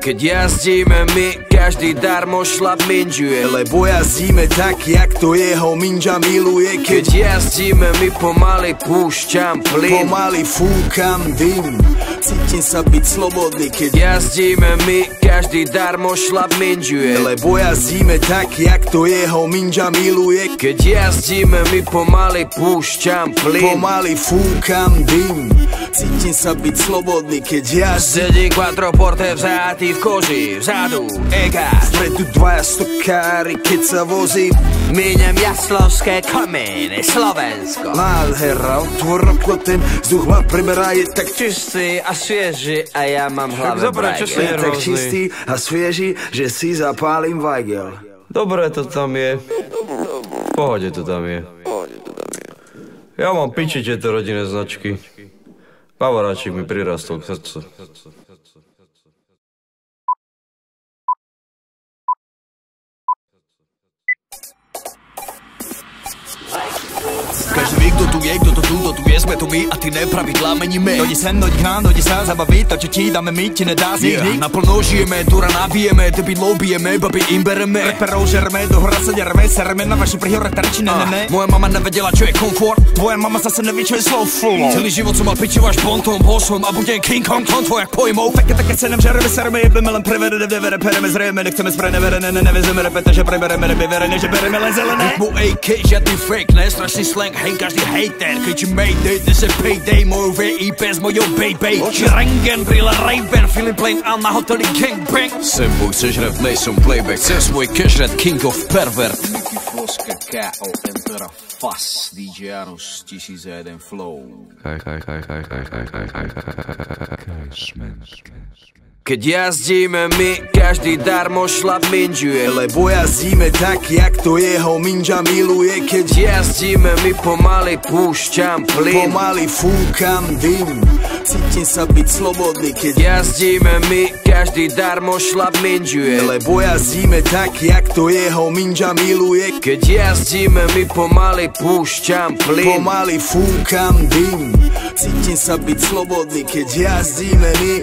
Keď jazdíme my, každý darmo šlap minžuje, lebo jazdíme tak, jak to jeho minža miluje. Keď jazdíme my, pomaly púšťam plyn, pomaly fúkam dym, cítim sa byť slobodný. Keď jazdíme my, každý darmo šlap minžuje, lebo jazdíme tak, jak to jeho minža miluje. Keď jazdíme my, pomaly púšťam plyn, pomaly fúkam dym, cítim sa byť slobodný. Keď jazdím, sedím quattroporte vzatý v koži, vzadu egás, vpredu dvaja stokári, keď sa vozím. Míňam jaslovské kamene, Slovensko. Nádhera, otvor okno, ten vzduch ma preberá, je tak čistý a svieži a ja mám hlave brajgel. Je tak čistý a svieži, že si zapálim vajgel. Dobre to tam je. V pohode to tam je. Ja mám piči tieto rodinné značky. Bavoráčik mi prirastol k srdcu. Každý ví, kdo tu je, kdo to tu, kdo tu je, jsme to my a ty nepravidla meníme. Dojdi sem, dojdi k nám, dojdi sa zabavit, to čo ti dáme my, ti nedá z nich. Naplno žijeme, dura nabijeme, debilov bijeme, babi im bereme. Reperov žereme, do hora se děreme, sereme na vaši prihore terči, ne. Moje mama nevedela, čo je komfort, tvoje mama zase neví, čo je slow flow. Celý život som mal pičiu až bontom, bosom a budem King Kong, tvoj jak pojmou. Také se nem žereme, sereme, jebeme, len prevede, devere, pereme, zrejeme, nechceme sprej, neverene, nevezeme repete, že prebereme, nebeverene, že bereme len zelené. Mu AK, žiadny fake, ne, strašný slang, hej, každý hater, keď ti mayday, dnes je payday, moju VIP s mojou baby. Oči rengen, brýle Ray-Ban, feeling plain a na hoteli gangbang. Sem boj, chceš rap, nejsom playback, chcem svoj cash rap, king of pervert. Mickey Foska, K.O. Emperor Fuss, DJ Janus, 1001 Flow. Keď jazdíme my, každý darmo šlap minžuje, lebo jazdíme tak, jak to jeho minža miluje. Keď jazdíme my, pomaly púšťam plyn, pomaly fúkam dym, cítim sa byť slobodný. Keď jazdíme my, každý darmo šlap minžuje, lebo jazdíme tak, jak to jeho minža miluje. Keď jazdíme my, pomaly púšťam plyn, pomaly fúkam dym, cítim sa byť slobodný. Keď jazdíme my,